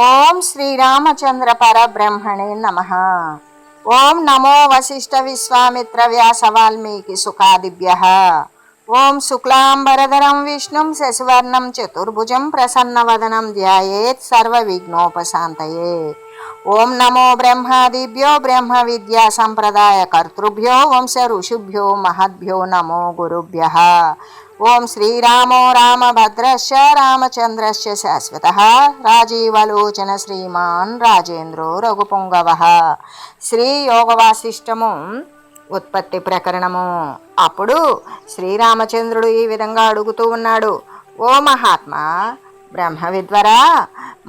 ఓం శ్రీరామచంద్ర పరబ్రహ్మణే నమః. ఓం నమో వశిష్ఠ విశ్వామిత్ర వ్యాస వాల్మీకి సుఖాదిభ్యః. ఓం శుక్లాంబరధరం విష్ణుం శశివర్ణం చతుర్భుజం ప్రసన్నవదనం ధ్యాయేత్ సర్వ విఘ్నోపశాంతయే. ఓం నమో బ్రహ్మాదిభ్యో బ్రహ్మ విద్యా సంప్రదాయ కర్తృభ్యో వంశ ఋషిభ్యో మహద్భ్యో నమో గురుభ్యః. ఓం శ్రీరామో రామభద్రశ్చ రామచంద్రశ్చ శాశ్వతః రాజీవలోచన శ్రీమాన్ రాజేంద్రో రఘుపుంగవః. శ్రీ యోగవాసిష్టము ఉత్పత్తి ప్రకరణము. అప్పుడు శ్రీరామచంద్రుడు ఈ విధంగా అడుగుతూ ఉన్నాడు. ఓ మహాత్మా, బ్రహ్మ విద్వరా,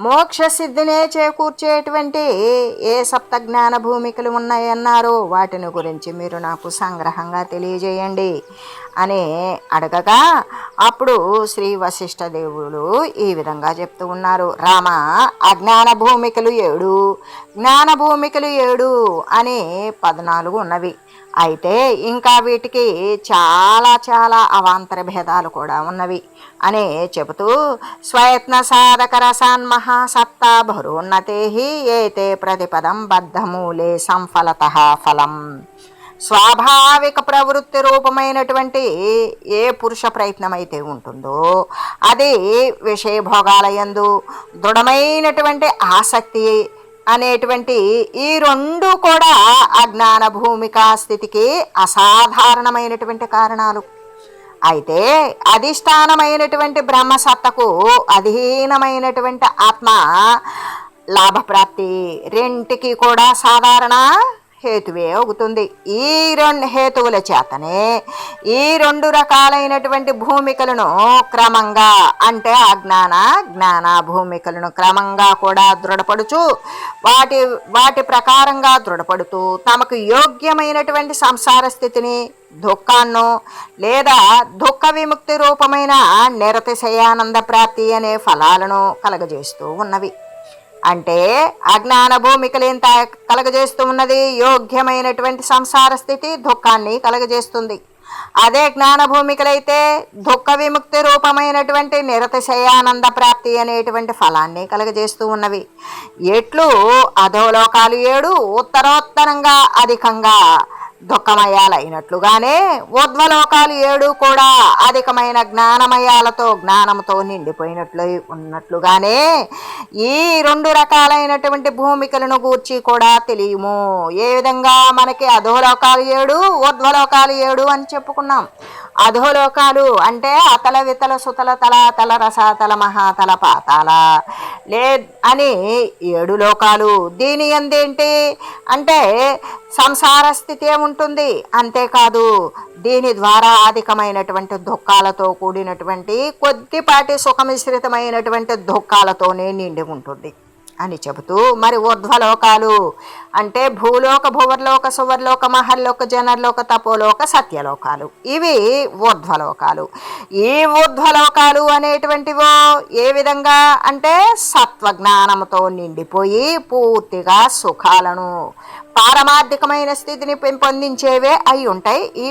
మోక్ష సిద్ధినే చేకూర్చేటువంటి ఏ సప్త జ్ఞాన భూమికలు ఉన్నాయన్నారో వాటిని గురించి మీరు నాకు సంగ్రహంగా తెలియజేయండి అని అడగగా, అప్పుడు శ్రీ వశిష్ఠ దేవుడు ఈ విధంగా చెప్తూ ఉన్నారు. రామ, అజ్ఞాన భూమికలు 7, జ్ఞాన భూమికలు 7 అని 14 ఉన్నవి. అయితే ఇంకా వీటికి చాలా చాలా అవాంతర భేదాలు కూడా ఉన్నవి అని చెబుతూ, స్వయత్న సాధక రసాన్ మహాసత్తా భరోన్నతే ఏతే ప్రతిపదం బద్ధమూలే సంఫలత ఫలం. స్వాభావిక ప్రవృత్తి రూపమైనటువంటి ఏ పురుష ప్రయత్నం అయితే ఉంటుందో అది విషయభోగాలయందు దృఢమైనటువంటి ఆసక్తి అనేటువంటి ఈ 2 కూడా అజ్ఞాన భూమికా స్థితికి అసాధారణమైనటువంటి కారణాలు. అయితే అధిష్టానమైనటువంటి బ్రహ్మసత్తకు అధీనమైనటువంటి ఆత్మ లాభప్రాప్తి రెంటికి కూడా సాధారణ హేతువే అవుతుంది. ఈ 2 హేతువుల చేతనే ఈ 2 రకాలైనటువంటి భూమికలను క్రమంగా, అంటే అజ్ఞాన జ్ఞాన భూమికలను క్రమంగా కూడా దృఢపడుచు వాటి ప్రకారంగా దృఢపడుతూ తమకు యోగ్యమైనటువంటి సంసార స్థితిని, దుఃఖాన్నో లేదా దుఃఖ విముక్తి రూపమైన నిరతిశయానంద ప్రాప్తి అనే ఫలాలను కలగజేస్తూ ఉన్నవి. అంటే అజ్ఞాన భూమికలు ఎంత కలగజేస్తూ ఉన్నది? యోగ్యమైనటువంటి సంసార స్థితి, దుఃఖాన్ని కలగజేస్తుంది. అదే జ్ఞాన భూమికలైతే దుఃఖ విముక్తి రూపమైనటువంటి నిరతిశయానంద ప్రాప్తి అనేటువంటి ఫలాన్ని కలగజేస్తూ ఉన్నవి. ఎట్లు అధోలోకాలు 7 ఉత్తరోత్తరంగా అధికంగా దుఃఖమయాలైనట్లుగానే ఊర్ధ్వలోకాలు 7 కూడా అధికమైన జ్ఞానమయాలతో, జ్ఞానంతో ఉన్నట్లుగానే ఈ 2 రకాలైనటువంటి భూమికలను గూర్చి కూడా తెలియము. ఏ విధంగా మనకి అధోలోకాలు 7, ఊర్ధ్వలోకాలు 7 అని చెప్పుకున్నాం. అధోలోకాలు అంటే అతల వితల సుతల తల రసాతల మహాతల పాతాల అని 7 లోకాలు. దీని అందేంటి అంటే సంసార స్థితి ఉంటుంది. అంతేకాదు దీని ద్వారా అధికమైనటువంటి దుఃఖాలతో కూడినటువంటి కొద్దిపాటి సుఖమిశ్రితమైనటువంటి దుఃఖాలతోనే నిండి ఉంటుంది అని చెబుతూ, మరి ఊర్ధ్వలోకాలు అంటే భూలోక, భువర్లోక, సువర్లోక, మహర్లోక, జనర్లోక, తపోలోక, సత్యలోకాలు. ఇవి ఊర్ధ్వలోకాలు. ఈ ఊర్ధ్వలోకాలు అనేటువంటివో ఏ విధంగా అంటే సత్వజ్ఞానంతో నిండిపోయి పూర్తిగా సుఖాలను, పారమార్థికమైన స్థితిని పెంపొందించేవే అయి ఉంటాయి ఈ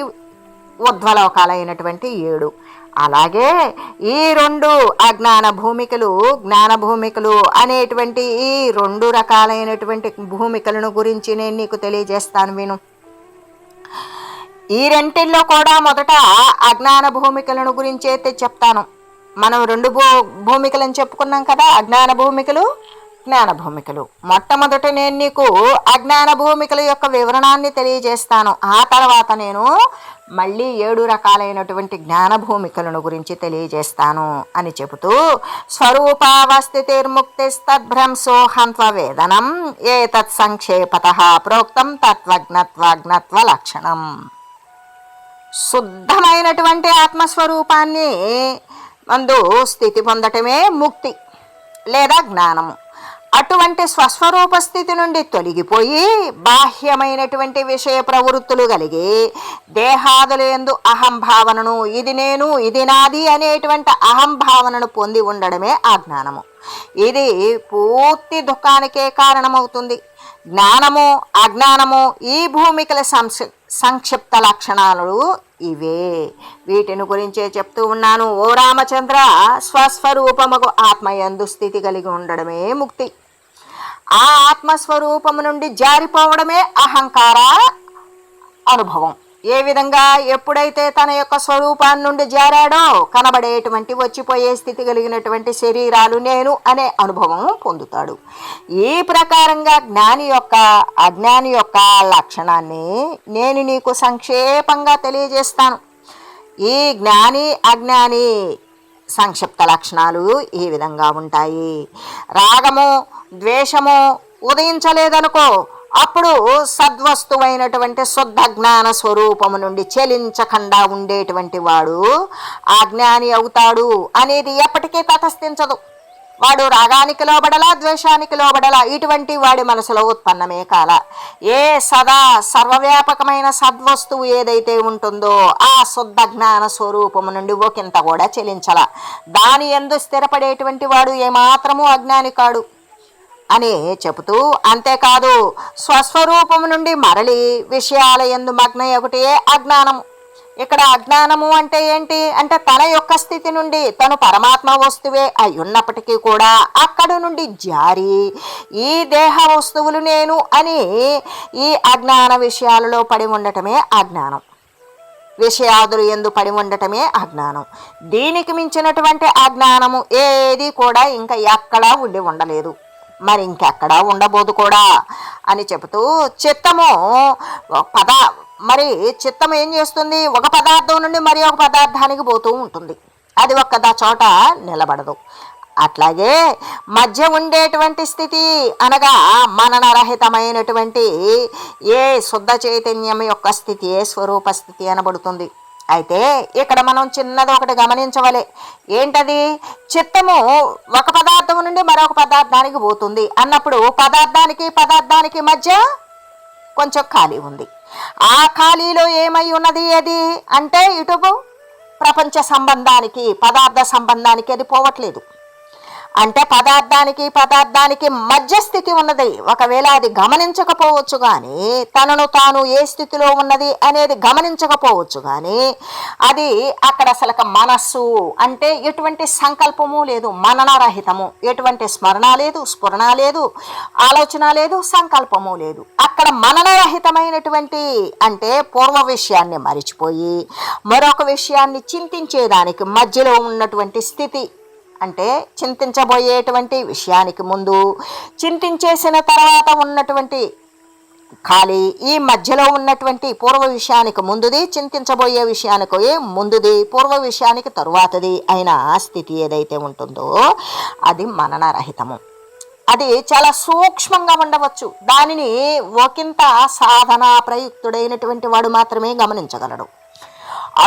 ఊర్ధ్వలోకాలైనటువంటి 7. అలాగే ఈ 2 అజ్ఞాన భూమికలు, జ్ఞాన భూమికలు అనేటువంటి ఈ 2 రకాలైనటువంటి భూమికలను గురించి నేను నీకు తెలియజేస్తాను, విను. ఈ రెంటిల్లో కూడా మొదట అజ్ఞాన భూమికలను గురించి అయితే చెప్తాను. మనం 2 భూమికలను చెప్పుకున్నాం కదా, అజ్ఞాన భూమికలు, జ్ఞాన భూమికలు. మొట్టమొదట నేను నీకు అజ్ఞాన భూమికల యొక్క వివరణాన్ని తెలియజేస్తాను. ఆ తర్వాత నేను మళ్ళీ 7 రకాలైనటువంటి జ్ఞాన భూమికలను గురించి తెలియజేస్తాను అని చెబుతూ, స్వరూపావస్థితిర్ముక్తిస్తద్భ్రంశో హంత్వవేదనం ఏతత్ సంక్షేపతః ప్రోక్తం తత్వజ్ఞత్వజ్ఞత్వ లక్షణం. శుద్ధమైనటువంటి ఆత్మస్వరూపాన్ని మందు స్థితి పొందటమే ముక్తి లేదా జ్ఞానము. అటువంటి స్వస్వరూప స్థితి నుండి తొలగిపోయి బాహ్యమైనటువంటి విషయ ప్రవృత్తులు కలిగి దేహాదులందు అహంభావనను, ఇది నేను, ఇది నాది అనేటువంటి అహంభావనను పొంది ఉండడమే ఆ జ్ఞానము. ఇది పూర్తి దుఃఖానికే కారణమవుతుంది. జ్ఞానము, అజ్ఞానము ఈ భూమికల సంక్షిప్త లక్షణాలు ఇవే. వీటిని గురించే చెప్తూ ఉన్నాను. ఓ రామచంద్ర, స్వస్వరూపముకు ఆత్మయందు స్థితి కలిగి ఉండడమే ముక్తి. ఆ ఆత్మస్వరూపము నుండి జారిపోవడమే అహంకార అనుభవం. ఏ విధంగా ఎప్పుడైతే తన యొక్క స్వరూపాన్ని నుండి జారాడో కనబడేటువంటి వచ్చిపోయే స్థితి కలిగినటువంటి శరీరాలు నేను అనే అనుభవం పొందుతాడు. ఈ ప్రకారంగా జ్ఞాని యొక్క అజ్ఞాని యొక్క లక్షణాన్ని నేను నీకు సంక్షేపంగా తెలియజేస్తాను. ఈ జ్ఞాని అజ్ఞాని సంక్షిప్త లక్షణాలు ఈ విధంగా ఉంటాయి. రాగము ద్వేషము ఉదయించలేదనుకో, అప్పుడు సద్వస్తువైనటువంటి శుద్ధ జ్ఞాన స్వరూపము నుండి చెలించకుండా ఉండేటువంటి వాడు అజ్ఞాని అవుతాడు అనేది ఎప్పటికీ తటస్థించదు. వాడు రాగానికి లోబడలా ద్వేషానికి లోబడలా, ఇటువంటి వాడి మనసులో ఉత్పన్నమే కాల. ఏ సదా సర్వవ్యాపకమైన సద్వస్తువు ఏదైతే ఉంటుందో ఆ శుద్ధ జ్ఞాన స్వరూపము నుండి ఒకంత కూడా చెలించల. దాని యందు స్థిరపడేటువంటి వాడు ఏమాత్రము అజ్ఞాని కాడు అని చెబుతూ, అంతేకాదు స్వస్వరూపము నుండి మరలి విషయాల యందు మగ్నయొకటే అజ్ఞానము. ఇక్కడ అజ్ఞానము అంటే ఏంటి అంటే తన యొక్క స్థితి నుండి తను పరమాత్మ వస్తువే అయి ఉన్నప్పటికీ కూడా అక్కడి నుండి జారి ఈ దేహ వస్తువులు నేను అని ఈ అజ్ఞాన విషయాలలో పడి ఉండటమే అజ్ఞానం. విషయాదులు ఎందు పడి ఉండటమే అజ్ఞానం. దీనికి మించినటువంటి అజ్ఞానము ఏది కూడా ఇంకా ఎక్కడా ఉండి ఉండలేదు, మరి ఇంకెక్కడా ఉండబోదు కూడా అని చెబుతూ, చిత్తము మరి చిత్తం ఏం చేస్తుంది, ఒక పదార్థం నుండి మరి ఒక పదార్థానికి పోతూ ఉంటుంది, అది ఒక్క చోట నిలబడదు. అట్లాగే మధ్య ఉండేటువంటి స్థితి అనగా మననరహితమైనటువంటి ఏ శుద్ధ చైతన్యం యొక్క స్థితి ఏ స్వరూప స్థితి అనబడుతుంది. అయితే ఇక్కడ మనం చిన్నది ఒకటి గమనించవలే. ఏంటది? చిత్తము ఒక పదార్థం నుండి మరొక పదార్థానికి పోతుంది అన్నప్పుడు పదార్థానికి మధ్య కొంచెం ఖాళీ ఉంది. ఆ ఖాళీలో ఏమై ఉన్నది ఏది అంటే ఇటు ప్రపంచ సంబంధానికి పదార్థ సంబంధానికి అది పోవట్లేదు. అంటే పదార్థానికి మధ్య స్థితి ఉన్నది. ఒకవేళ అది గమనించకపోవచ్చు కానీ, తనను తాను ఏ స్థితిలో ఉన్నది అనేది గమనించకపోవచ్చు కానీ, అది అక్కడ అసలు మనస్సు అంటే ఎటువంటి సంకల్పము లేదు, మననరహితము, ఎటువంటి స్మరణ లేదు, స్ఫురణ లేదు, ఆలోచన లేదు, సంకల్పము లేదు. అక్కడ మననరహితమైనటువంటి అంటే పూర్వ విషయాన్ని మరిచిపోయి మరొక విషయాన్ని చింతించేదానికి మధ్యలో ఉన్నటువంటి స్థితి. అంటే చింతించబోయేటువంటి విషయానికి ముందు, చింతించేసిన తర్వాత ఉన్నటువంటి ఖాళీ, ఈ మధ్యలో ఉన్నటువంటి పూర్వ విషయానికి ముందుది, చింతించబోయే విషయానికి ముందుది, పూర్వ విషయానికి తరువాతది అయిన స్థితి ఏదైతే ఉంటుందో అది మననరహితము. అది చాలా సూక్ష్మంగా ఉండవచ్చు. దానిని ఒకంత సాధన ప్రయుక్తుడైనటువంటి వాడు మాత్రమే గమనించగలడు.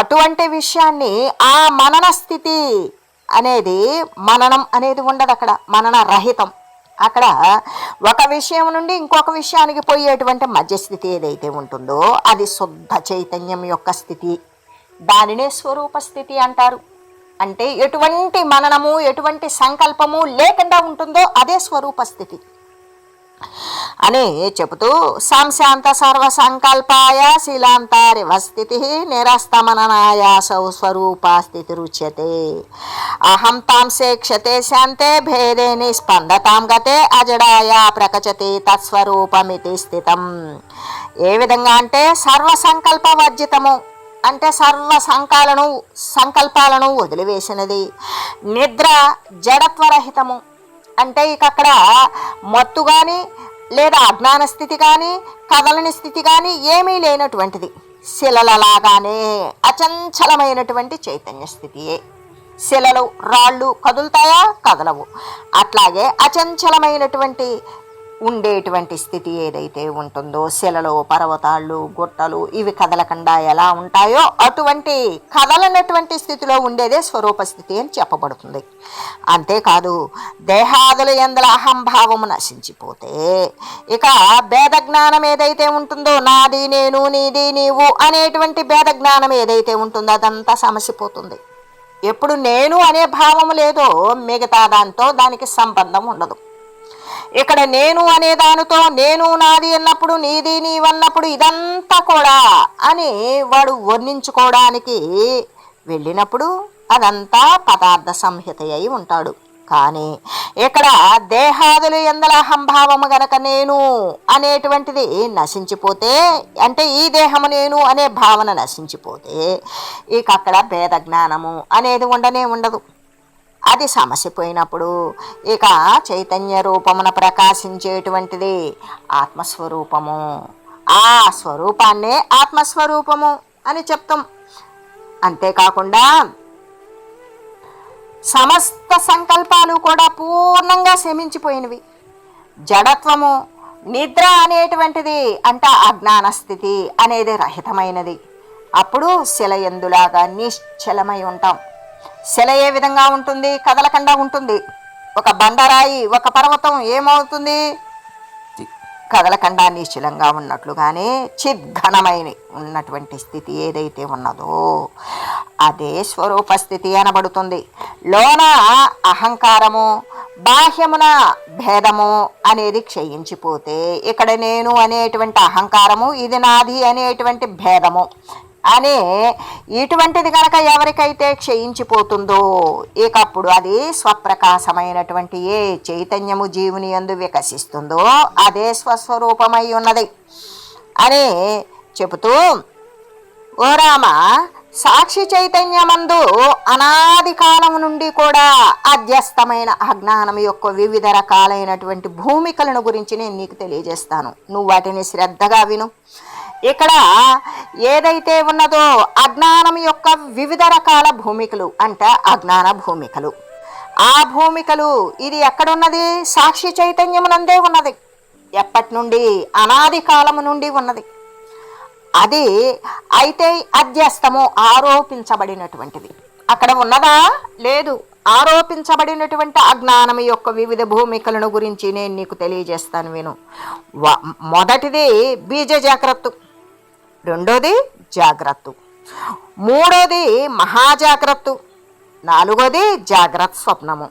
అటువంటి విషయాన్ని ఆ మనన స్థితి అనేది, మననం అనేది ఉండదు అక్కడ, మనన రహితం. అక్కడ ఒక విషయం నుండి ఇంకొక విషయానికి పోయేటువంటి మధ్యస్థితి ఏదైతే ఉంటుందో అది శుద్ధ చైతన్యం యొక్క స్థితి. దానినే స్వరూప స్థితి అంటారు. అంటే ఎటువంటి మననము ఎటువంటి సంకల్పము లేకుండా ఉంటుందో అదే స్వరూప స్థితి అని చెబుతూ, సంశాంత సర్వ సంకల్పాయ శీలాంతారివ స్థితి నిరస్తమననాయాసౌ స్వరూపా స్థితి రుచ్యతే. అహం తాంసే క్షతే శాంతే భేదే నిస్పందతాం గతే అజడాయ ప్రకచతి తత్స్వరూపమితి స్థితం. ఏ విధంగా అంటే సర్వ సంకల్ప వర్జితము అంటే సర్వ సంకల్పాలను వదిలివేసినది. నిద్ర జడత్వరహితము అంటే ఇక అక్కడ మత్తు కానీ లేదా అజ్ఞాన స్థితి కానీ కదలని స్థితి కానీ ఏమీ లేనటువంటిది. శిలలలాగానే అచంచలమైనటువంటి చైతన్య స్థితియే. శిలలు రాళ్ళు కదులుతాయా? కదలవు. అట్లాగే అచంచలమైనటువంటి ఉండేటువంటి స్థితి ఏదైతే ఉంటుందో, శిలలు పర్వతాళ్ళు గుట్టలు ఇవి కదలకుండా ఎలా ఉంటాయో అటువంటి కదలనటువంటి స్థితిలో ఉండేదే స్వరూప స్థితి అని చెప్పబడుతుంది. అంతేకాదు దేహాదుల యందల అహంభావము నశించిపోతే ఇక భేద జ్ఞానం ఏదైతే ఉంటుందో, నాది నేను నీది నీవు అనేటువంటి భేద జ్ఞానం ఏదైతే ఉంటుందో అదంతా సమసిపోతుంది. ఎప్పుడు నేను అనే భావము లేదో మిగతా దానికి సంబంధం ఉండదు. ఇక్కడ నేను అనే దానితో నేను నాది అన్నప్పుడు, నీది నీవన్నప్పుడు ఇదంతా కూడా అని వాడు వర్ణించుకోవడానికి వెళ్ళినప్పుడు అదంతా పదార్థ సంహిత అయి ఉంటాడు. కానీ ఇక్కడ దేహాదులు ఎందల అహంభావము గనక నేను అనేటువంటిది నశించిపోతే, అంటే ఈ దేహము నేను అనే భావన నశించిపోతే ఇక అక్కడ భేద జ్ఞానము అనేది ఉండనే ఉండదు. అది సమసిపోయినప్పుడు ఇక చైతన్య రూపమున ప్రకాశించేటువంటిది ఆత్మస్వరూపము. ఆ స్వరూపాన్నే ఆత్మస్వరూపము అని చెప్తాం. అంతేకాకుండా సమస్త సంకల్పాలు కూడా పూర్ణంగా శమించిపోయినవి. జడత్వము, నిద్ర అనేటువంటిది అంటే అజ్ఞాన స్థితి అనేది రహితమైనది. అప్పుడు శిలయందులాగా నిశ్చలమై ఉంటాం. శిల ఏ విధంగా ఉంటుంది? కదలకుండా ఉంటుంది. ఒక బండరాయి, ఒక పర్వతం ఏమవుతుంది? కదలకుండా నిశ్చలంగా ఉన్నట్లుగానే చిద్ఘనమైన ఉన్నటువంటి స్థితి ఏదైతే ఉన్నదో అదే స్వరూప స్థితి అనబడుతుంది. లోన అహంకారము, బాహ్యమున భేదము అనేది క్షయించిపోతే ఇక్కడ నేను అనేటువంటి అహంకారము, ఇది నాది అనేటువంటి భేదము అనే ఇటువంటిది కనుక ఎవరికైతే క్షయించిపోతుందో ఇకప్పుడు అది స్వప్రకాశమైనటువంటి ఏ చైతన్యము జీవుని యందు వికసిస్తుందో అదే స్వస్వరూపమై ఉన్నది అని చెబుతూ, ఓ రామ, సాక్షి చైతన్యమందు అనాది కాలం నుండి కూడా అధ్యస్తమైన అజ్ఞానం యొక్క వివిధ రకాలైనటువంటి భూమికలను గురించి నేను నీకు తెలియజేస్తాను. నువ్వు వాటిని శ్రద్ధగా విను. ఇక్కడ ఏదైతే ఉన్నదో అజ్ఞానం యొక్క వివిధ రకాల భూమికలు అంటే అజ్ఞాన భూమికలు. ఆ భూమికలు ఇది ఎక్కడున్నది? సాక్షి చైతన్యమునందే ఉన్నది. ఎప్పటి నుండి? అనాది కాలము నుండి ఉన్నది. అది అయితే అధ్యస్తము, ఆరోపించబడినటువంటిది. అక్కడ ఉన్నదా? లేదు. ఆరోపించబడినటువంటి అజ్ఞానం యొక్క వివిధ భూమికలను గురించి నేను నీకు తెలియజేస్తాను, విను. మొదటిది బీజ జాగ్రత్త, రెండోది జాగ్రత్త, మూడోది మహాజాగ్రత్త, నాలుగోది జాగ్రత్త స్వప్నము,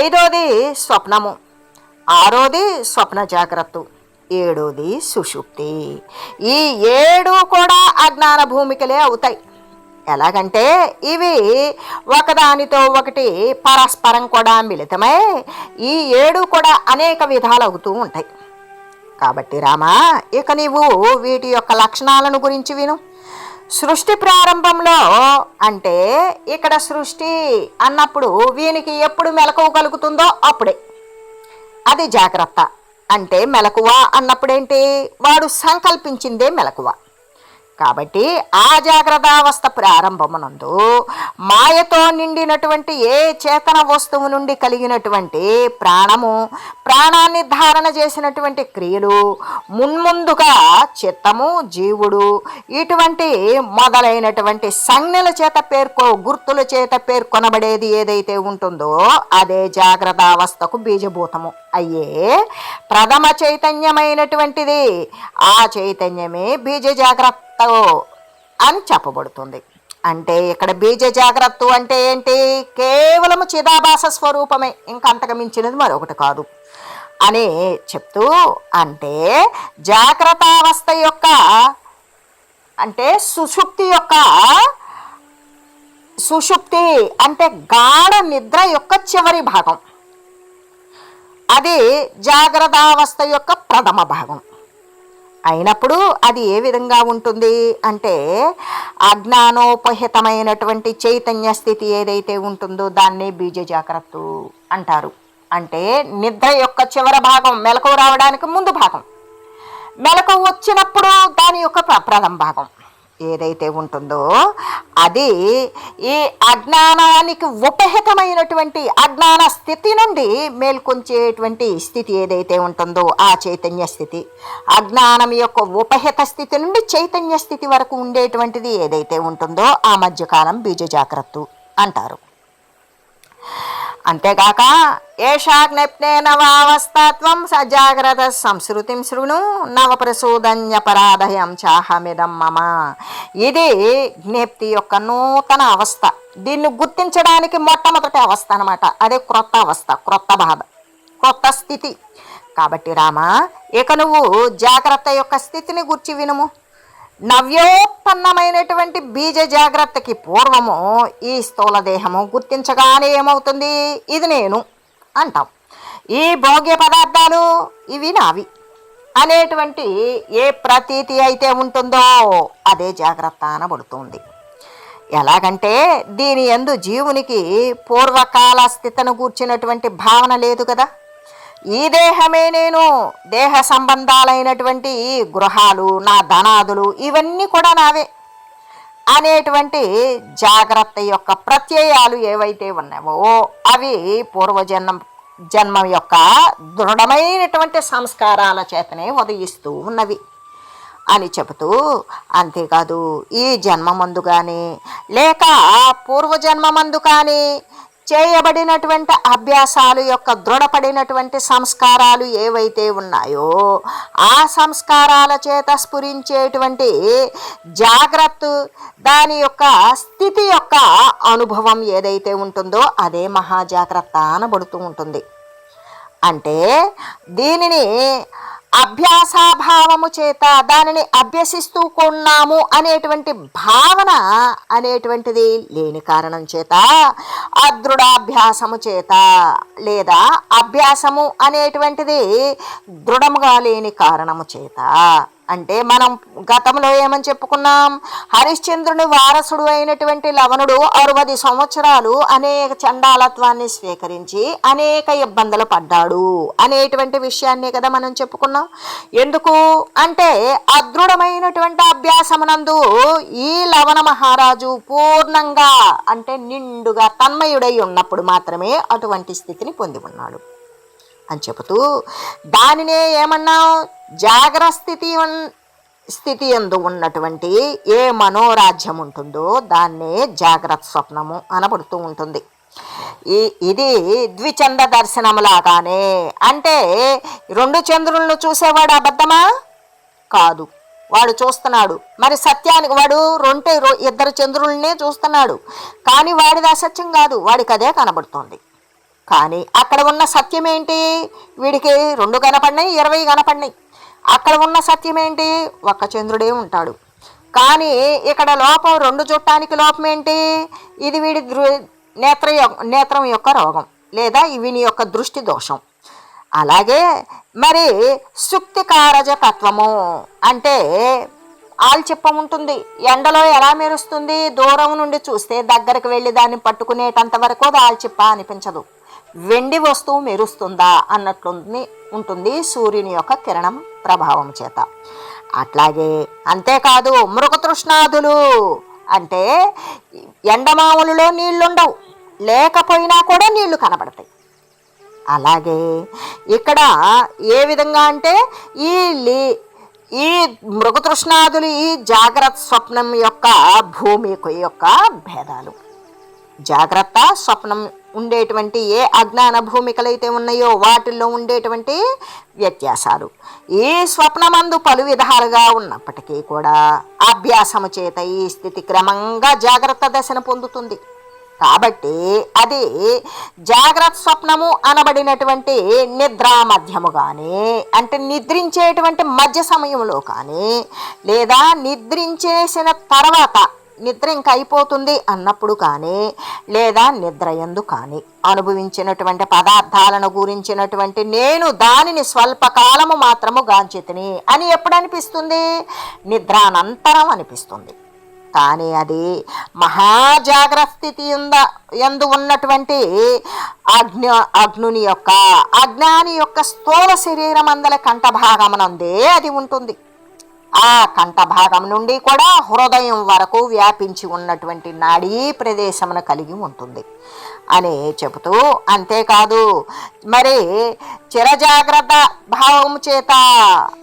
ఐదోది స్వప్నము, ఆరోది స్వప్న జాగ్రత్త, ఏడోది సుషుప్తి. ఈ 7 కూడా అజ్ఞాన భూమికలే అవుతాయి. ఎలాగంటే ఇవి ఒకదానితో ఒకటి పరస్పరం కూడా మిళితమై ఈ 7 కూడా అనేక విధాలు అవుతూ ఉంటాయి. కాబట్టి రామా, ఇక నీవు వీటి యొక్క లక్షణాలను గురించి విను. సృష్టి ప్రారంభంలో అంటే ఇక్కడ సృష్టి అన్నప్పుడు వీనికి ఎప్పుడు మెలకువ కలుగుతుందో అప్పుడే అది జాగ్రత్త. అంటే మెలకువ అన్నప్పుడేంటి? వాడు సంకల్పించిందే మెలకువ. కాబట్టి ఆ జాగ్రత్తావస్థ ప్రారంభమునందు మాయతో నిండినటువంటి ఏ చేతన వస్తువు నుండి కలిగినటువంటి ప్రాణము, ప్రాణాన్ని ధారణ చేసినటువంటి క్రియలు, మున్ముందుగా చిత్తము, జీవుడు ఇటువంటి మొదలైనటువంటి సంజ్ఞల చేత గుర్తుల చేత పేర్కొనబడేది ఏదైతే ఉంటుందో అదే జాగ్రత్తావస్థకు బీజభూతము అయ్యే ప్రథమ చైతన్యమైనటువంటిది. ఆ చైతన్యమే బీజ జాగ్రత్త అని చెప్పబడుతుంది. అంటే ఇక్కడ బీజ జాగ్రత్త అంటే ఏంటి? కేవలము చిదాభాస స్వరూపమే, ఇంకంతకు మించినది మరొకటి కాదు అని చెప్తూ, అంటే జాగ్రత్తావస్థ యొక్క అంటే సుషుప్తి అంటే గాఢ నిద్ర యొక్క చివరి భాగం. అది జాగ్రత్తావస్థ యొక్క ప్రథమ భాగం అయినప్పుడు అది ఏ విధంగా ఉంటుంది అంటే అజ్ఞానోపహితమైనటువంటి చైతన్య స్థితి ఏదైతే ఉంటుందో దాన్నే బీజ జాగ్రత్త అంటారు. అంటే నిద్ర యొక్క చివరి భాగం, మెలకువ రావడానికి ముందు భాగం, మెలకువ వచ్చినప్పుడు దాని యొక్క ప్రథమ భాగం ఏదైతే ఉంటుందో అది ఈ అజ్ఞానానికి ఉపహితమైనటువంటి అజ్ఞాన స్థితి నుండి మేల్కొంచేటువంటి స్థితి ఏదైతే ఉంటుందో ఆ చైతన్య స్థితి, అజ్ఞానం యొక్క ఉపహిత స్థితి నుండి చైతన్య స్థితి వరకు ఉండేటువంటిది ఏదైతే ఉంటుందో ఆ మధ్యకాలం బీజ జాగ్రత్త అంటారు. అంతేగాక ఏషాజ్ఞప్నే నవావస్థాత్వం సజాగ్రత్త సంస్కృతిం శృణు నవప్రసూదన్యపరాధయం చాహమిదం మమ. ఇది జ్ఞప్తి యొక్క నూతన అవస్థ. దీన్ని గుర్తించడానికి మొట్టమొదటి అవస్థ అనమాట. అదే క్రొత్త అవస్థ, క్రొత్త బాధ, క్రొత్త స్థితి. కాబట్టి రామ, ఇక నువ్వు జాగ్రత్త యొక్క స్థితిని గుర్చి వినుము. నవ్యోత్పన్నమైనటువంటి బీజ జాగ్రత్తకి పూర్వము ఈ స్థూల దేహము గుర్తించగానే ఏమవుతుంది, ఇది నేను అంటాం. ఈ భోగ్య పదార్థాలు ఇవి నావి అనేటువంటి ఏ ప్రతీతి అయితే ఉంటుందో అదే జాగ్రత్త అనబడుతుంది. ఎలాగంటే దీని యందు జీవునికి పూర్వకాల స్థితిని గూర్చినటువంటి భావన లేదు కదా. ఈ దేహమే నేను, దేహ సంబంధాలైనటువంటి ఈ గృహాలు, నా ధనాదులు ఇవన్నీ కూడా నావే అనేటువంటి జాగ్రత్త యొక్క ప్రత్యయాలు ఏవైతే ఉన్నావో అవి జన్మ యొక్క దృఢమైనటువంటి సంస్కారాల చేతనే ఉదయిస్తూ ఉన్నవి అని చెబుతూ, అంతేకాదు ఈ జన్మమందు కానీ లేక పూర్వజన్మమందు కానీ చేయబడినటువంటి అభ్యాసాలు యొక్క దృఢపడినటువంటి సంస్కారాలు ఏవైతే ఉన్నాయో ఆ సంస్కారాల చేత స్ఫురించేటువంటి జాగ్రత్త, దాని యొక్క స్థితి యొక్క అనుభవం ఏదైతే ఉంటుందో అదే మహాజాగ్రత్త అనబడుతూ ఉంటుంది. అంటే దీనిని అభ్యాసాభావము చేత దానిని అభ్యసిస్తూ కొన్నాము అనేటువంటి భావన అనేటువంటిది లేని కారణం చేత, అదృఢాభ్యాసము చేత లేదా అభ్యాసము అనేటువంటిది దృఢముగా లేని కారణము చేత, అంటే మనం గతంలో ఏమని చెప్పుకున్నాం, హరిశ్చంద్రుని వారసుడు అయినటువంటి లవణుడు 60 సంవత్సరాలు అనేక చండాలత్వాన్ని స్వీకరించి అనేక ఇబ్బందులు పడ్డాడు అనేటువంటి విషయాన్నే కదా మనం చెప్పుకున్నాం. ఎందుకు అంటే అదృఢమైనటువంటి అభ్యాసమునందు ఈ లవణ మహారాజు పూర్ణంగా అంటే నిండుగా తన్మయుడై ఉన్నప్పుడు మాత్రమే అటువంటి స్థితిని పొంది ఉన్నాడు అని చెబుతూ, దానినే ఏమన్నాం, జాగ్రత్త స్థితి యందు ఉన్నటువంటి ఏ మనోరాజ్యం ఉంటుందో దాన్నే జాగ్రత్త స్వప్నము అనబడుతూ ఉంటుంది. ఇది ద్విచంద్ర దర్శనములాగానే, అంటే 2 చంద్రులను చూసేవాడు అబద్ధమా కాదు, వాడు చూస్తున్నాడు. మరి సత్యానికి వాడు 2 చంద్రులనే చూస్తున్నాడు, కానీ వాడిది అసత్యం కాదు, వాడికి అదే కనబడుతోంది. కానీ అక్కడ ఉన్న సత్యం ఏంటి, వీడికి 2 కనపడినాయి, 20 కనపడినాయి. అక్కడ ఉన్న సత్యం ఏంటి, 1 చంద్రుడే ఉంటాడు. కానీ ఇక్కడ లోపం 2 చుట్టానికి లోపం ఏంటి, ఇది వీడి నేత్రం యొక్క రోగం లేదా వీని యొక్క దృష్టి దోషం. అలాగే మరి సుక్తికారజ తత్వము అంటే ఆల్చిప్ప ఉంటుంది, ఎండలో ఎలా మెరుస్తుంది, దూరం నుండి చూస్తే దగ్గరికి వెళ్ళి దాన్ని పట్టుకునేటంత వరకు అది ఆల్చిప్ప అనిపించదు, వెండి వస్తువు మెరుస్తుందా అన్నట్లుంది ఉంటుంది సూర్యుని యొక్క కిరణం ప్రభావం చేత. అట్లాగే అంతేకాదు మృగతృష్ణాదులు అంటే ఎండమావులలో నీళ్లుండవు, లేకపోయినా కూడా నీళ్లు కనబడతాయి. అలాగే ఇక్కడ ఏ విధంగా అంటే ఈ మృగతృష్ణాదులు ఈ జాగ్రత్త స్వప్నం యొక్క భూమి యొక్క భేదాలు. జాగ్రత్త స్వప్నం ఉండేటువంటి ఏ అజ్ఞాన భూమికలైతే ఉన్నాయో వాటిల్లో ఉండేటువంటి వ్యత్యాసాలు. ఈ స్వప్నమందు పలు విధాలుగా ఉన్నప్పటికీ కూడా అభ్యాసము చేత ఈ స్థితి క్రమంగా జాగ్రత్త దశను పొందుతుంది. కాబట్టి అది జాగ్రత్త స్వప్నము అనబడినటువంటి నిద్రా మధ్యము కానీ, అంటే నిద్రించేటువంటి మధ్య సమయంలో కానీ, లేదా నిద్రించేసిన తర్వాత నిద్ర ఇంకా అయిపోతుంది అన్నప్పుడు కానీ, లేదా నిద్ర యందు కానీ అనుభవించినటువంటి పదార్థాలను గురించినటువంటి నేను దానిని స్వల్పకాలము మాత్రము గాంచితిని అని ఎప్పుడు అనిపిస్తుంది, నిద్రానంతరం అనిపిస్తుంది. కానీ అది మహాజాగ్రత్త స్థితి యందు ఉన్నటువంటి అజ్ఞాని యొక్క స్థూల శరీరం అందల కంఠభాగమునందే అది ఉంటుంది. ఆ కంఠభాగం నుండి కూడా హృదయం వరకు వ్యాపించి ఉన్నటువంటి నాడీ ప్రదేశమును కలిగి ఉంటుంది అని చెబుతూ, అంతేకాదు మరి చిరజాగ్రత్త భావము చేత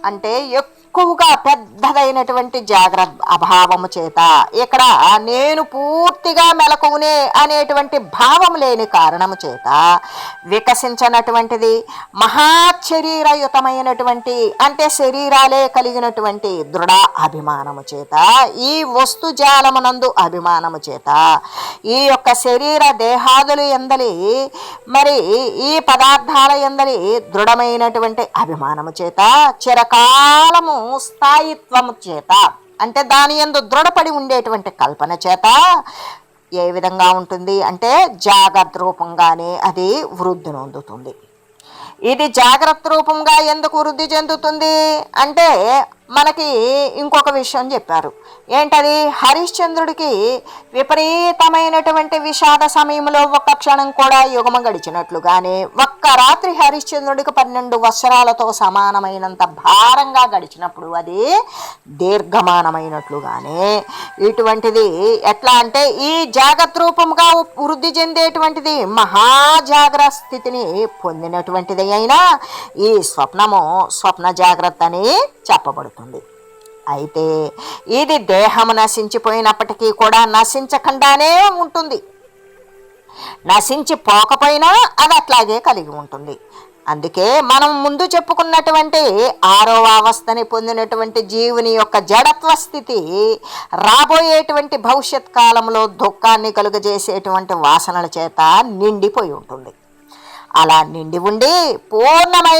అంటే ఎక్కువగా పెద్దదైనటువంటి జాగ్రత్త అభావము చేత ఇక్కడ నేను పూర్తిగా మెలకువనే అనేటువంటి భావం లేని కారణము చేత వికసించినటువంటిది మహాశరీరయుతమైనటువంటి అంటే శరీరాలే కలిగినటువంటి దృఢ అభిమానము చేత, ఈ వస్తుజాలమునందు అభిమానము చేత, ఈ యొక్క శరీర దేహాదులు ఎందలి మరి ఈ పదార్థాల ఎందలి దృఢమైనటువంటి అభిమానము చేత చిరకాలము స్థాయిత్వము చేత అంటే దాని యందు దృఢపడి ఉండేటువంటి కల్పన చేత ఏ విధంగా ఉంటుంది అంటే జాగ్రత్త రూపంగానే అది వృద్ధి నొందుతుంది. ఇది జాగ్రత్త రూపంగా ఎందుకు వృద్ధి చెందుతుంది అంటే మనకి ఇంకొక విషయం చెప్పారు. ఏంటది? హరిశ్చంద్రుడికి విపరీతమైనటువంటి విషాద సమయంలో ఒక్క క్షణం కూడా యుగమ గడిచినట్లుగానే, ఒక్క రాత్రి హరిశ్చంద్రుడికి 12 వత్సరాలతో సమానమైనంత భారంగా గడిచినప్పుడు అది దీర్ఘమానమైనట్లుగానే ఇటువంటిది ఎట్లా అంటే ఈ జాగ్రత్త రూపంగా వృద్ధి చెందేటువంటిది మహాజాగ్రత్త స్థితిని పొందినటువంటిది అయినా ఈ స్వప్న జాగ్రత్త అని చెప్పబడుతుంది. అయితే ఇది దేహము నశించిపోయినప్పటికీ కూడా నశించకుండానే ఉంటుంది. నశించిపోకపోయినా అది అట్లాగే కలిగి ఉంటుంది. అందుకే మనం ముందు చెప్పుకున్నటువంటి 6వ అవస్థని పొందినటువంటి జీవుని యొక్క జడత్వ స్థితి రాబోయేటువంటి భవిష్యత్ కాలంలో దుఃఖాన్ని కలుగజేసేటువంటి వాసనల చేత నిండిపోయి ఉంటుంది. అలా నిండి ఉండి పూర్ణమై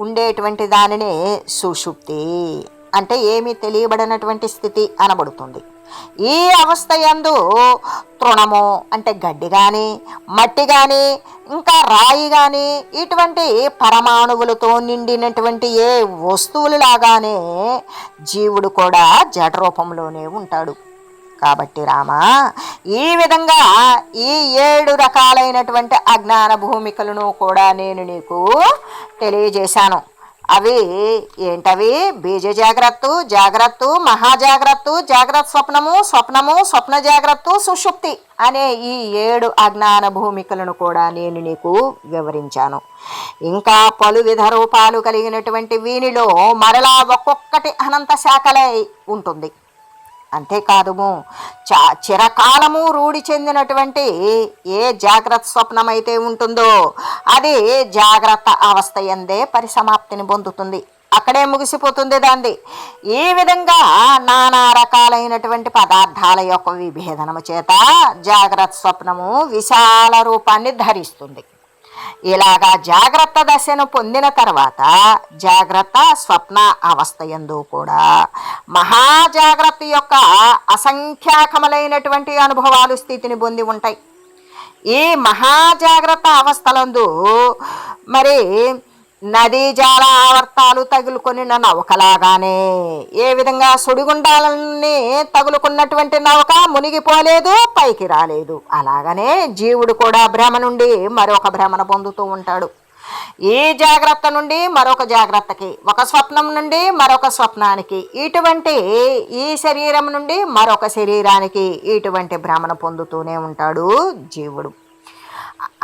ఉండేటువంటి దానిని సుషుప్తి అంటే ఏమీ తెలియబడినటువంటి స్థితి అనబడుతుంది. ఈ అవస్థ యందు తృణము అంటే గడ్డి కానీ, మట్టి కానీ, ఇంకా రాయి కానీ ఇటువంటి పరమాణువులతో నిండినటువంటి ఏ వస్తువులలాగానే జీవుడు కూడా జడ రూపంలోనే ఉంటాడు. కాబట్టి రామా, ఈ విధంగా ఈ 7 రకాలైనటువంటి అజ్ఞాన భూమికలను కూడా నేను నీకు తెలియజేశాను. అవి ఏంటవి? బీజ జాగ్రత్త, మహాజాగ్రత్త, జాగ్రత్త స్వప్నము, స్వప్న జాగ్రత్త, సుషుప్తి అనే ఈ 7 అజ్ఞాన భూమికలను కూడా నేను నీకు వివరించాను. ఇంకా పలువిధ రూపాలు కలిగినటువంటి వీనిలో మరలా ఒక్కొక్కటి అనంత శాఖలై ఉంటుంది. అంతేకాదు చిరకాలము రూఢి చెందినటువంటి ఏ జాగ్రత్త స్వప్నమైతే ఉంటుందో అది జాగ్రత్త అవస్థ యందే పరిసమాప్తిని పొందుతుంది. అక్కడే ముగిసిపోతుంది దాన్ని. ఈ విధంగా నానా రకాలైనటువంటి పదార్థాల యొక్క విభేదనము చేత జాగ్రత్త స్వప్నము విశాల రూపాన్ని ధరిస్తుంది. ఇలాగా జాగ్రత్త దశను పొందిన తర్వాత జాగ్రత్త స్వప్న అవస్థ యందు కూడా మహాజాగ్రత్త యొక్క అసంఖ్యాకములైనటువంటి అనుభవాలు స్థితిని పొంది ఉంటాయి. ఈ మహాజాగ్రత్త అవస్థలందు మరి నదీ జాల ఆవర్తాలు తగులుకొని నౌకలాగానే ఏ విధంగా సుడిగుండాలని తగులుకున్నటువంటి నౌక మునిగిపోలేదు, పైకి రాలేదు, అలాగనే జీవుడు కూడా భ్రమ నుండి మరొక భ్రమను పొందుతూ ఉంటాడు. ఈ జాగ్రత్త నుండి మరొక జాగ్రత్తకి, ఒక స్వప్నం నుండి మరొక స్వప్నానికి, ఇటువంటి ఈ శరీరం నుండి మరొక శరీరానికి ఇటువంటి భ్రమను పొందుతూనే ఉంటాడు జీవుడు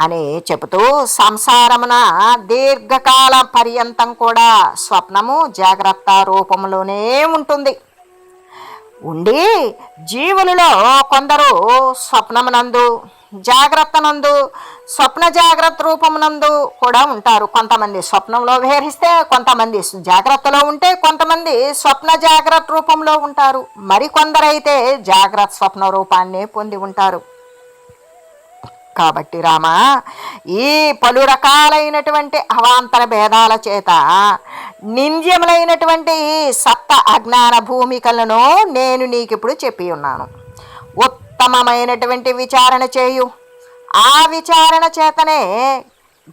అని చెబుతూ సంసారమున దీర్ఘకాల పర్యంతం కూడా స్వప్నము జాగ్రత్త రూపంలోనే ఉంటుంది. ఉండి జీవులలో కొందరు స్వప్నమునందు, జాగ్రత్తనందు, స్వప్న జాగ్రత్త రూపమునందు కూడా ఉంటారు. కొంతమంది స్వప్నంలో విహరిస్తే, కొంతమంది జాగ్రత్తలో ఉంటే, కొంతమంది స్వప్న జాగ్రత్త రూపంలో ఉంటారు. మరికొందరైతే జాగ్రత్త స్వప్న రూపాన్ని పొంది ఉంటారు. కాబట్టి రామా, ఈ పలు రకాలైనటువంటి అవాంతర భేదాల చేత నింద్యములైనటువంటి సప్త అజ్ఞాన భూమికలను నేను నీకు ఇప్పుడు చెప్పి ఉన్నాను. ఉత్తమమైనటువంటి విచారణ చేయు. ఆ విచారణ చేతనే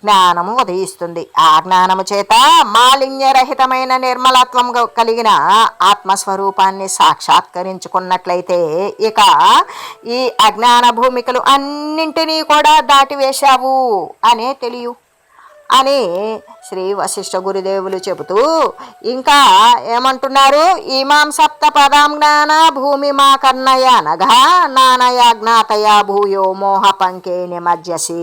జ్ఞానము ఉదయిస్తుంది. ఆ జ్ఞానము చేత మాలిన్యరహితమైన నిర్మలత్వం కలిగిన ఆత్మస్వరూపాన్ని సాక్షాత్కరించుకున్నట్లయితే ఇక ఈ అజ్ఞాన భూమికలు అన్నింటినీ కూడా దాటివేశావు అనే తెలియు అని శ్రీ వశిష్ఠ గురుదేవులు చెబుతూ ఇంకా ఏమంటున్నారు? ఇమాం సప్త పదాం జ్ఞాన భూమి మా కన్నయ నఘా నానయా జ్ఞాతయ భూయో మోహ పంకే నిమజ్జసి.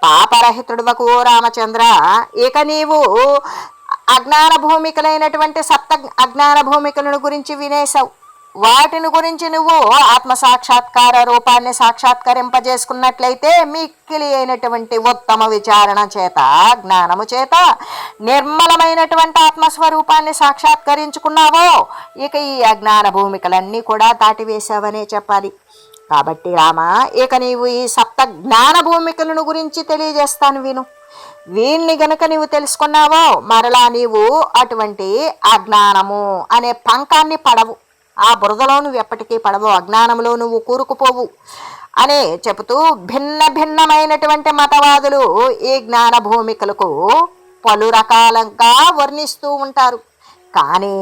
పాపరహితుడువకు రామచంద్ర, ఇక నీవు అజ్ఞాన భూమికలైనటువంటి సప్త అజ్ఞాన భూమికలను గురించి వినేశావు. వాటిని గురించి నువ్వు ఆత్మసాక్షాత్కార రూపాన్ని సాక్షాత్కరింపజేసుకున్నట్లయితే మిక్కిలి అయినటువంటి ఉత్తమ విచారణ చేత, జ్ఞానము చేత నిర్మలమైనటువంటి ఆత్మస్వరూపాన్ని సాక్షాత్కరించుకున్నావో ఇక ఈ అజ్ఞాన భూమికలన్నీ కూడా దాటివేశావనే చెప్పాలి. కాబట్టి రామ, ఇక నీవు ఈ సప్త జ్ఞాన భూమికలను గురించి తెలియజేస్తాను విను. వీణ్ణి గనక నీవు తెలుసుకున్నావో మరలా నీవు అటువంటి అజ్ఞానము అనే పంకాన్ని పడవు, ఆ బురదలో నువ్వు ఎప్పటికీ పడవు, అజ్ఞానంలో నువ్వు కూరుకుపోవు అని చెబుతూ భిన్న భిన్నమైనటువంటి మతవాదులు ఈ జ్ఞాన భూమికలకు పలు రకాలుగా వర్ణిస్తూ ఉంటారు. కానీ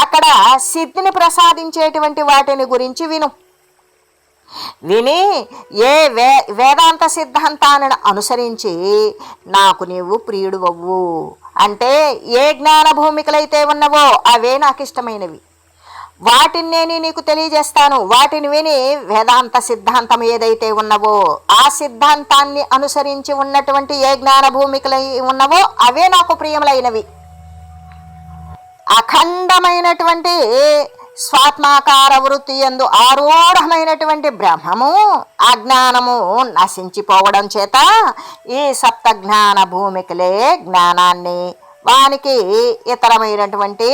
అక్కడ సిద్ధిని ప్రసాదించేటువంటి వాటిని గురించి విని ఏ వేదాంత సిద్ధాంతాలను అనుసరించి నాకు నీవు ప్రియుడు అవ్వు అంటే ఏ జ్ఞాన భూమికలైతే ఉన్నవో అవే నాకు ఇష్టమైనవి, వాటిని నేను నీకు తెలియజేస్తాను. వాటిని విని వేదాంత సిద్ధాంతం ఏదైతే ఉన్నవో ఆ సిద్ధాంతాన్ని అనుసరించి ఉన్నటువంటి ఏ జ్ఞాన భూమికలు ఉన్నవో అవే నాకు ప్రియములైనవి. అఖండమైనటువంటి స్వాత్మాకార వృత్తి యందు ఆరూఢమైనటువంటి బ్రహ్మము అజ్ఞానము నశించిపోవడం చేత ఈ సప్త జ్ఞాన భూమికలే జ్ఞానాన్ని, వానికి ఇతరమైనటువంటి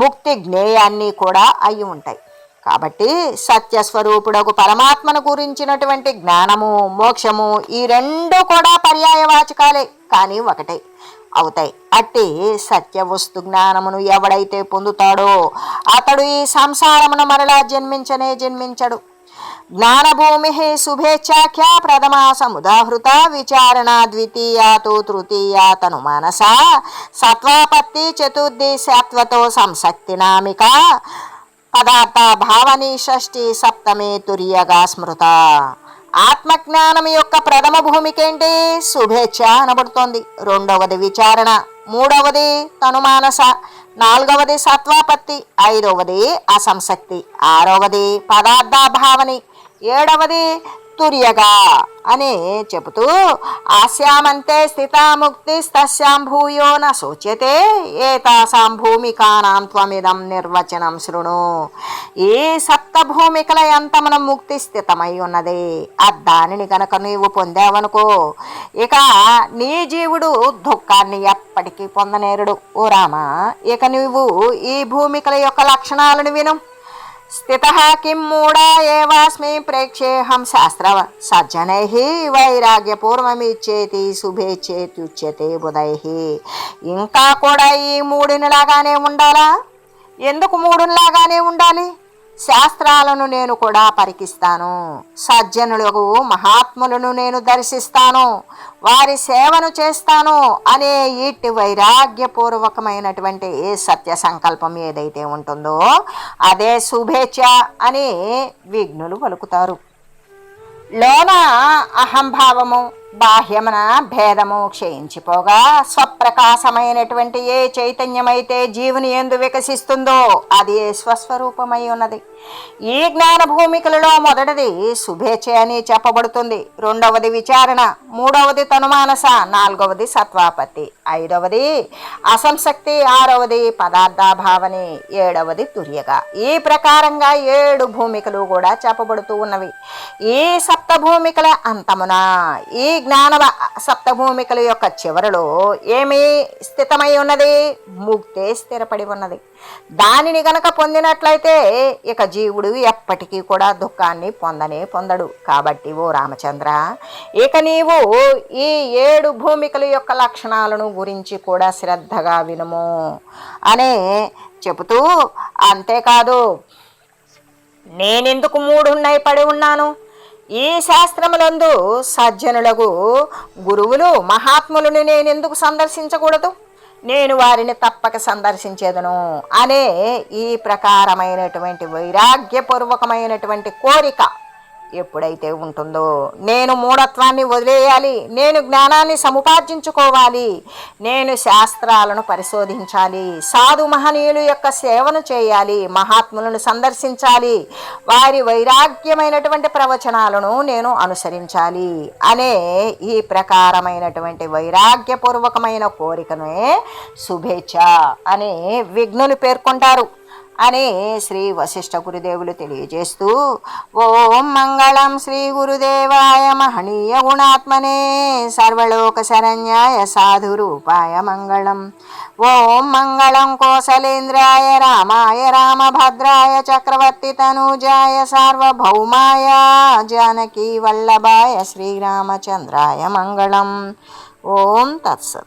ముక్తి జ్ఞేయాన్ని కూడా అయి ఉంటాయి. కాబట్టి సత్యస్వరూపుడకు పరమాత్మను గురించినటువంటి జ్ఞానము మోక్షము ఈ రెండు కూడా పర్యాయవాచకాలే, కానీ ఒకటే అవుతాయి. అట్టి సత్య వస్తు జ్ఞానమును ఎవడైతే పొందుతాడో అతడు ఈ సంసారమును మరలా జన్మించడు. జ్ఞానభూమి శుభేచ్ఛాఖ్యా ప్రథమా సముదాహృత విచారణ ద్వితీయాతో తృతీయా తను మానస సత్వాపత్తి చతుర్థి సత్వతో సంసక్తి నామిక పదార్థ భావని షష్ఠి సప్తమే తుర్యగా స్మృత. ఆత్మజ్ఞానం యొక్క ప్రథమ భూమికేంటి? శుభేచ్ఛ అనబడుతోంది. రెండవది విచారణ, మూడవది తనుమానస, నాలుగవది సత్వాపత్తి, ఐదవది అసంశక్తి, ఆరవది పదార్థాభావని, ఏడవది తుర్యగా అని చెబుతూ ఆస్యామంతే స్థితాముక్తి తస్యాం భూయో న శోచ్యతే ఏతాసాం భూమికానాం త్వమిదం నిర్వచనం శృణు. ఈ సప్త భూమికల అంతమున ముక్తి స్థితమై ఉన్నది. దానిని గనక నీవు పొందావనుకో ఇక నీ జీవుడు దుఃఖాన్ని ఎప్పటికీ పొందనేరుడు. ఓ రామా, ఇక నీవు ఈ భూమికల యొక్క లక్షణాలను విను. స్థితః కిం మూఢా ఏవాస్మి ప్రేక్షేహం శాస్త్ర సజ్జనైః వైరాగ్యపూర్వమిచ్చేతి శుభేచ్చేత్యుచ్యతే బుధైః. ఇంకా కూడా ఈ మూడునిలాగానే ఉండాలా? ఎందుకు మూడునిలాగానే ఉండాలి? శాస్త్రాలను నేను కూడా పరికిస్తాను, సజ్జనులకు మహాత్ములను నేను దర్శిస్తాను, వారి సేవను చేస్తాను అనే ఇట్టి వైరాగ్యపూర్వకమైనటువంటి సత్య సంకల్పం ఏదైతే ఉంటుందో అదే శుభేచ్ఛ అని విఘ్నులు పలుకుతారు. లోన అహంభావము బాహ్యమున భేదము క్షయించిపోగా స్వప్రకాశమైనటువంటి ఏ చైతన్యమైతే జీవుని యందు వికసిస్తుందో అది స్వస్వరూపమై ఉన్నది. ఈ జ్ఞాన భూమికలలో మొదటిది శుభేచ్ఛ అని చెప్పబడుతుంది, రెండవది విచారణ, మూడవది తనుమానస, నాలుగవది సత్వాపత్తి, ఐదవది అసంశక్తి, ఆరవది పదార్థాభావని, ఏడవది తుర్యగా. ఈ ప్రకారంగా 7 భూమికలు కూడా చెప్పబడుతూ ఉన్నవి. ఈ సప్త భూమికల అంతమున ఈ జ్ఞాన సప్తభూమికల యొక్క చివరలో ఏమి స్థితమై ఉన్నది? ముక్తే స్థిరపడి ఉన్నది. దానిని గనక పొందినట్లయితే ఇక జీవుడు ఎప్పటికీ కూడా దుఃఖాన్ని పొందడు. కాబట్టి ఓ రామచంద్ర, ఇక నీవు ఈ 7 భూమికల యొక్క లక్షణాలను గురించి కూడా శ్రద్ధగా వినుము అనే చెబుతూ, అంతేకాదు నేనెందుకు 3 పడి ఉన్నాను? ఈ శాస్త్రములందు సజ్జనులకు గురువులు మహాత్ములను నేనెందుకు సందర్శించకూడదు? నేను వారిని తప్పక సందర్శించేదను అనే ఈ ప్రకారమైనటువంటి వైరాగ్యపూర్వకమైనటువంటి కోరిక ఎప్పుడైతే ఉంటుందో నేను మూఢత్వాన్ని వదిలేయాలి, నేను జ్ఞానాన్ని సముపార్జించుకోవాలి, నేను శాస్త్రాలను పరిశోధించాలి, సాధు మహనీయుల యొక్క సేవను చేయాలి, మహాత్ములను సందర్శించాలి, వారి వైరాగ్యమైనటువంటి ప్రవచనాలను నేను అనుసరించాలి అనే ఈ ప్రకారమైనటువంటి వైరాగ్యపూర్వకమైన కోరికనే శుభేచ్ఛ అని విఘ్నులు పేర్కొంటారు అని శ్రీ వశిష్ఠ గురుదేవులు తెలియజేస్తూ, ఓం మంగళం శ్రీ గురుదేవాయ మహనీయ గుణాత్మనే సర్వలోక శరణ్యాయ సాధురూపాయ మంగళం. ఓం మంగళం కోసలేంద్రాయ రామాయ రామభద్రాయ చక్రవర్తి తనూజాయ సార్వభౌమాయ జానకీ వల్లభాయ శ్రీరామచంద్రాయ మంగళం. ఓం తత్సత్.